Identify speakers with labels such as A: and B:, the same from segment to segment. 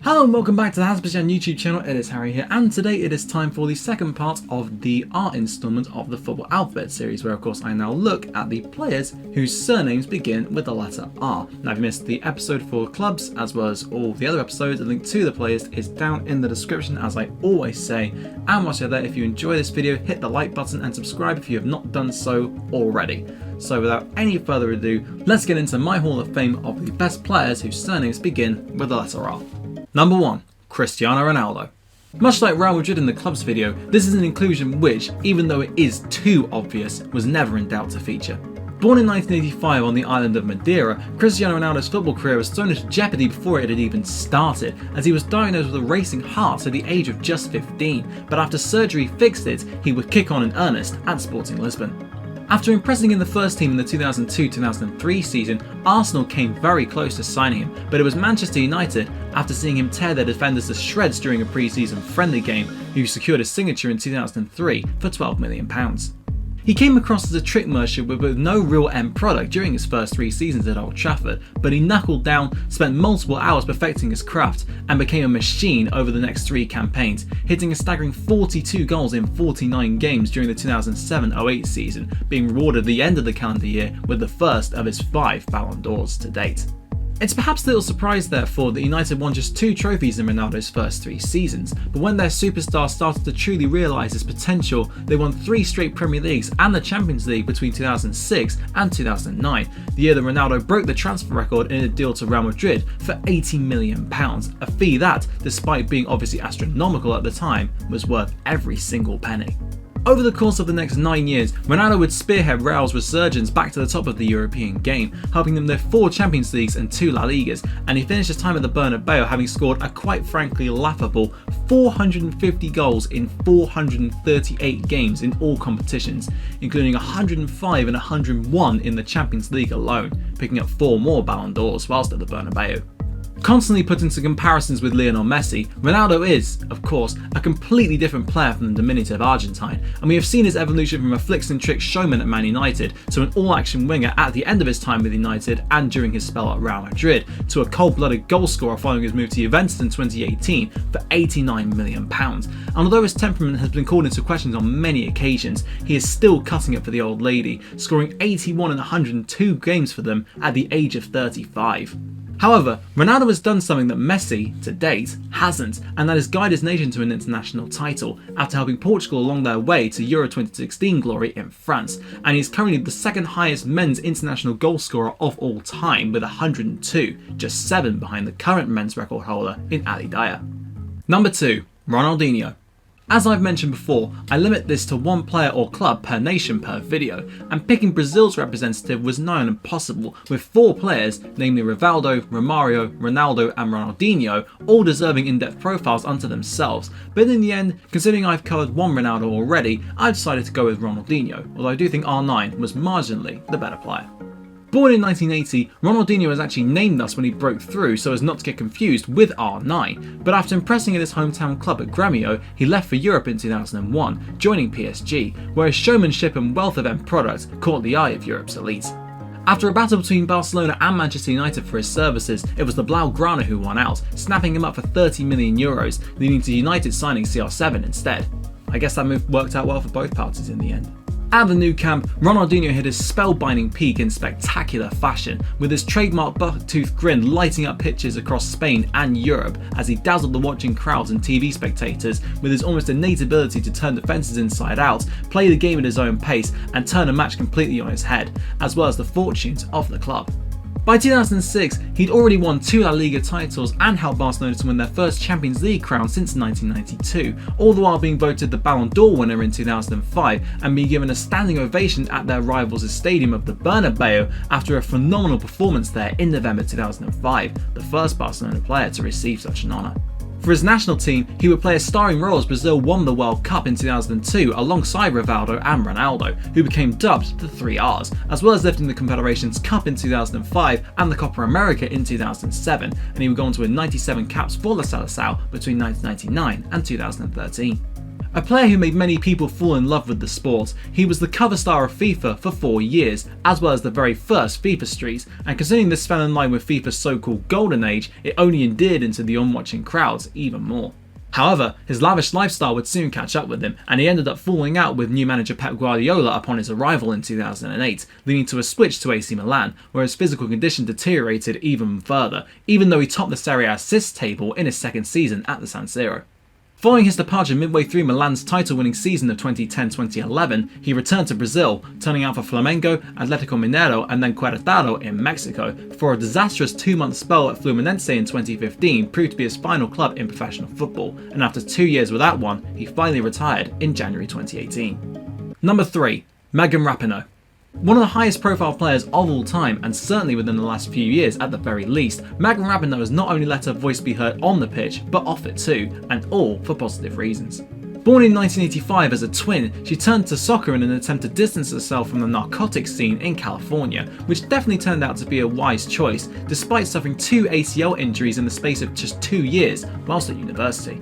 A: Hello and welcome back to the Hazzabhajan YouTube channel. It is Harry here, and today it is time for the second part of the R installment of the Football Alphabet series, where of course I now look at the players whose surnames begin with the letter R. Now if you missed the episode for clubs as well as all the other episodes, a link to the players is down in the description as I always say. And whilst you're there, if you enjoy this video, hit the like button and subscribe if you have not done so already. So without any further ado, let's get into my Hall of Fame of the best players whose surnames begin with the letter R. Number 1. Cristiano Ronaldo. Much like Real Madrid in the clubs video, this is an inclusion which, even though it is too obvious, was never in doubt to feature. Born in 1985 on the island of Madeira, Cristiano Ronaldo's football career was thrown into jeopardy before it had even started, as he was diagnosed with a racing heart at the age of just 15, but after surgery fixed it, he would kick on in earnest at Sporting Lisbon. After impressing in the first team in the 2002-2003 season, Arsenal came very close to signing him, but it was Manchester United, after seeing him tear their defenders to shreds during a pre-season friendly game, who secured his signature in 2003 for £12 million. He came across as a trick merchant with no real end product during his first 3 seasons at Old Trafford, but he knuckled down, spent multiple hours perfecting his craft, and became a machine over the next 3 campaigns, hitting a staggering 42 goals in 49 games during the 2007-08 season, being rewarded at the end of the calendar year with the first of his 5 Ballon d'Ors to date. It's perhaps little surprise therefore that United won just 2 trophies in Ronaldo's first 3 seasons, but when their superstar started to truly realise his potential, they won 3 straight Premier Leagues and the Champions League between 2006 and 2009, the year that Ronaldo broke the transfer record in a deal to Real Madrid for £80 million, a fee that, despite being obviously astronomical at the time, was worth every single penny. Over the course of the next 9 years, Ronaldo would spearhead Real's resurgence back to the top of the European game, helping them lift 4 Champions Leagues and 2 La Ligas, and he finished his time at the Bernabeu having scored a quite frankly laughable 450 goals in 438 games in all competitions, including 105 and 101 in the Champions League alone, picking up 4 more Ballon d'Ors whilst at the Bernabeu. Constantly put into comparisons with Lionel Messi, Ronaldo is, of course, a completely different player from the diminutive Argentine, and we have seen his evolution from a flicks and tricks showman at Man United to an all-action winger at the end of his time with United and during his spell at Real Madrid, to a cold-blooded goalscorer following his move to Juventus in 2018 for £89 million. And although his temperament has been called into question on many occasions, he is still cutting it for the old lady, scoring 81 in 102 games for them at the age of 35. However, Ronaldo has done something that Messi, to date, hasn't, and that is guide his nation to an international title, after helping Portugal along their way to Euro 2016 glory in France, and he is currently the second highest men's international goal scorer of all time with 102, just 7 behind the current men's record holder in Ali Dyer. Number 2. Ronaldinho. As I've mentioned before, I limit this to 1 player or club per nation per video, and picking Brazil's representative was nigh on impossible, with 4 players, namely Rivaldo, Romario, Ronaldo and Ronaldinho, all deserving in-depth profiles unto themselves, but in the end, considering I've covered 1 Ronaldo already, I decided to go with Ronaldinho, although I do think R9 was marginally the better player. Born in 1980, Ronaldinho was actually named thus when he broke through so as not to get confused with R9, but after impressing at his hometown club at Grêmio, he left for Europe in 2001, joining PSG, where his showmanship and wealth of end product caught the eye of Europe's elite. After a battle between Barcelona and Manchester United for his services, it was the Blaugrana who won out, snapping him up for €30 million, leading to United signing CR7 instead. I guess that move worked out well for both parties in the end. At the new camp, Ronaldinho hit his spellbinding peak in spectacular fashion, with his trademark buck-toothed grin lighting up pitches across Spain and Europe as he dazzled the watching crowds and TV spectators with his almost innate ability to turn defences inside out, play the game at his own pace and turn a match completely on its head, as well as the fortunes of the club. By 2006, he'd already won 2 La Liga titles and helped Barcelona to win their first Champions League crown since 1992, all the while being voted the Ballon d'Or winner in 2005 and being given a standing ovation at their rivals' stadium of the Bernabeu after a phenomenal performance there in November 2005, the first Barcelona player to receive such an honour. For his national team, he would play a starring role as Brazil won the World Cup in 2002 alongside Rivaldo and Ronaldo, who became dubbed the 3 Rs, as well as lifting the Confederations Cup in 2005 and the Copa America in 2007, and he would go on to win 97 caps for La Seleção between 1999 and 2013. A player who made many people fall in love with the sport, he was the cover star of FIFA for 4 years, as well as the very first FIFA Streets, and considering this fell in line with FIFA's so-called golden age, it only endeared into the onwatching crowds even more. However, his lavish lifestyle would soon catch up with him, and he ended up falling out with new manager Pep Guardiola upon his arrival in 2008, leading to a switch to AC Milan, where his physical condition deteriorated even further, even though he topped the Serie A assists table in his second season at the San Siro. Following his departure midway through Milan's title-winning season of 2010-2011, he returned to Brazil, turning out for Flamengo, Atlético Mineiro and then Querétaro in Mexico, before a disastrous 2-month spell at Fluminense in 2015 proved to be his final club in professional football, and after 2 years without one, he finally retired in January 2018. Number 3. Megan Rapinoe. One of the highest profile players of all time, and certainly within the last few years at the very least, Megan Rapinoe has not only let her voice be heard on the pitch, but off it too, and all for positive reasons. Born in 1985 as a twin, she turned to soccer in an attempt to distance herself from the narcotics scene in California, which definitely turned out to be a wise choice, despite suffering 2 ACL injuries in the space of just 2 years whilst at university.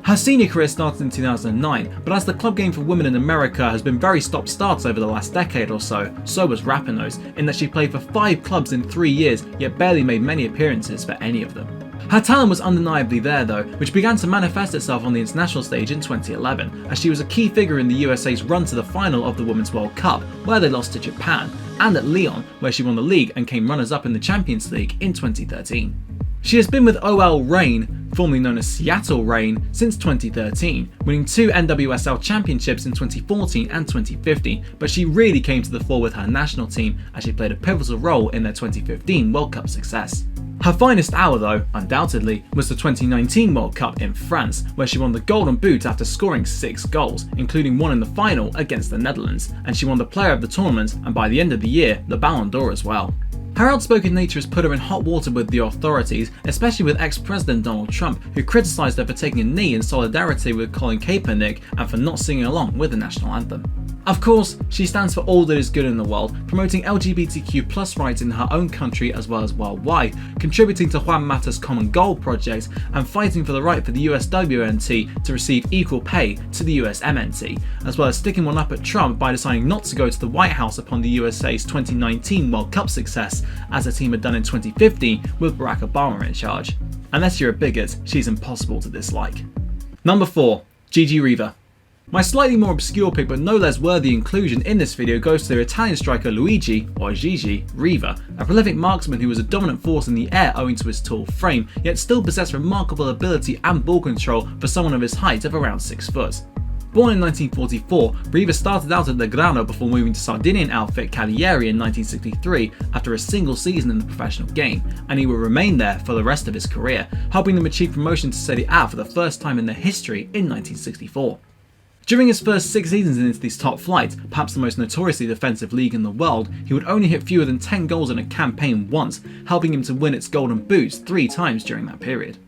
A: Her senior career started in 2009, but as the club game for women in America has been very stop-start over the last decade or so was Rapinoe's, in that she played for 5 clubs in 3 years, yet barely made many appearances for any of them. Her talent was undeniably there though, which began to manifest itself on the international stage in 2011, as she was a key figure in the USA's run to the final of the Women's World Cup, where they lost to Japan, and at Lyon, where she won the league and came runners-up in the Champions League in 2013. She has been with OL Reign, formerly known as Seattle Reign, since 2013, winning 2 NWSL championships in 2014 and 2015, but she really came to the fore with her national team as she played a pivotal role in their 2015 World Cup success. Her finest hour though, undoubtedly, was the 2019 World Cup in France, where she won the Golden Boot after scoring 6 goals, including one in the final against the Netherlands, and she won the Player of the Tournament and by the end of the year, the Ballon d'Or as well. Her outspoken nature has put her in hot water with the authorities, especially with ex-President Donald Trump, who criticised her for taking a knee in solidarity with Colin Kaepernick and for not singing along with the national anthem. Of course, she stands for all that is good in the world, promoting LGBTQ+ rights in her own country as well as worldwide, contributing to Juan Mata's Common Goal project, and fighting for the right for the USWNT to receive equal pay to the USMNT, as well as sticking one up at Trump by deciding not to go to the White House upon the USA's 2019 World Cup success, as the team had done in 2015 with Barack Obama in charge. Unless you're a bigot, she's impossible to dislike. Number 4. Luigi Riva. My slightly more obscure pick but no less worthy inclusion in this video goes to Italian striker Luigi, or Gigi, Riva, a prolific marksman who was a dominant force in the air owing to his tall frame, yet still possessed remarkable ability and ball control for someone of his height of around 6 foot. Born in 1944, Riva started out at Legrano before moving to Sardinian outfit Cagliari in 1963 after a single season in the professional game, and he would remain there for the rest of his career, helping them achieve promotion to Serie A for the first time in their history in 1964. During his first 6 seasons into this top flight, perhaps the most notoriously defensive league in the world, he would only hit fewer than 10 goals in a campaign once, helping him to win its Golden Boots 3 times during that period.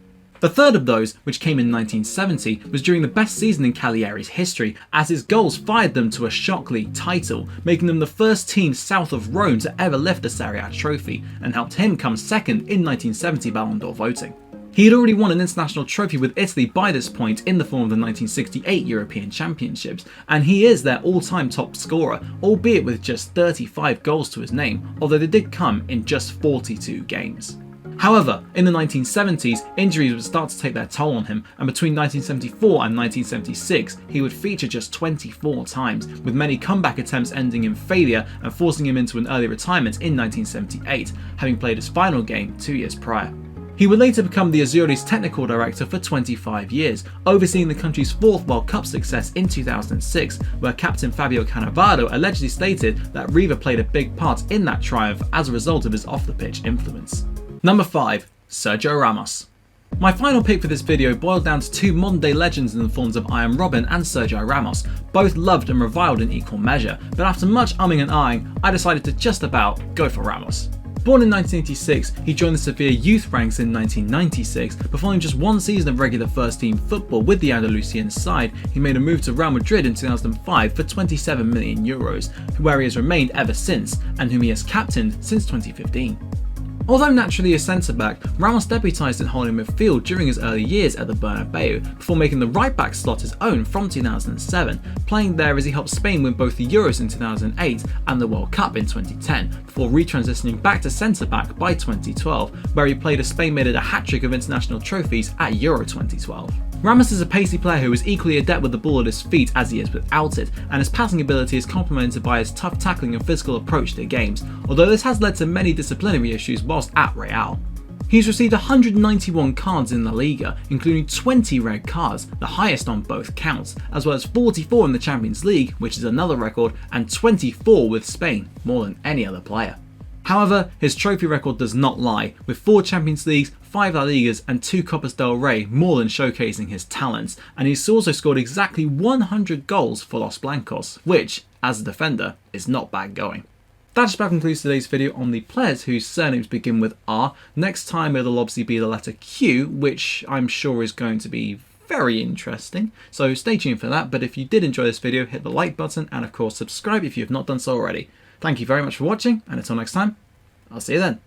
A: The third of those, which came in 1970, was during the best season in Cagliari's history, as his goals fired them to a shock league title, making them the first team south of Rome to ever lift a Serie A trophy, and helped him come second in 1970 Ballon d'Or voting. He had already won an international trophy with Italy by this point in the form of the 1968 European Championships, and he is their all-time top scorer, albeit with just 35 goals to his name, although they did come in just 42 games. However, in the 1970s, injuries would start to take their toll on him, and between 1974 and 1976, he would feature just 24 times, with many comeback attempts ending in failure and forcing him into an early retirement in 1978, having played his final game 2 years prior. He would later become the Azzurri's technical director for 25 years, overseeing the country's 4th World Cup success in 2006, where captain Fabio Cannavaro allegedly stated that Riva played a big part in that triumph as a result of his off-the-pitch influence. Number 5. Sergio Ramos. My final pick for this video boiled down to 2 modern-day legends in the forms of I Am Robin and Sergio Ramos, both loved and reviled in equal measure, but after much umming and ahhing, I decided to just about go for Ramos. Born in 1986, he joined the Sevilla youth ranks in 1996, but following just 1 season of regular first-team football with the Andalusian side, he made a move to Real Madrid in 2005 for €27 million, where he has remained ever since, and whom he has captained since 2015. Although naturally a centre-back, Ramos debutised in holding midfield during his early years at the Bernabeu, before making the right-back slot his own from 2007, playing there as he helped Spain win both the Euros in 2008 and the World Cup in 2010, before retransitioning back to centre-back by 2012, where he played as Spain made it a hat-trick of international trophies at Euro 2012. Ramos is a pacey player who is equally adept with the ball at his feet as he is without it, and his passing ability is complemented by his tough tackling and physical approach to games, although this has led to many disciplinary issues whilst at Real. He's received 191 cards in La Liga, including 20 red cards, the highest on both counts, as well as 44 in the Champions League, which is another record, and 24 with Spain, more than any other player. However, his trophy record does not lie, with 4 Champions Leagues, 5 La Ligas and 2 Copas del Rey more than showcasing his talents, and he's also scored exactly 100 goals for Los Blancos, which, as a defender, is not bad going. That just about concludes today's video on the players whose surnames begin with R. Next time it'll obviously be the letter Q, which I'm sure is going to be very interesting, so stay tuned for that. But if you did enjoy this video, hit the like button and of course subscribe if you have not done so already. Thank you very much for watching, and until next time, I'll see you then.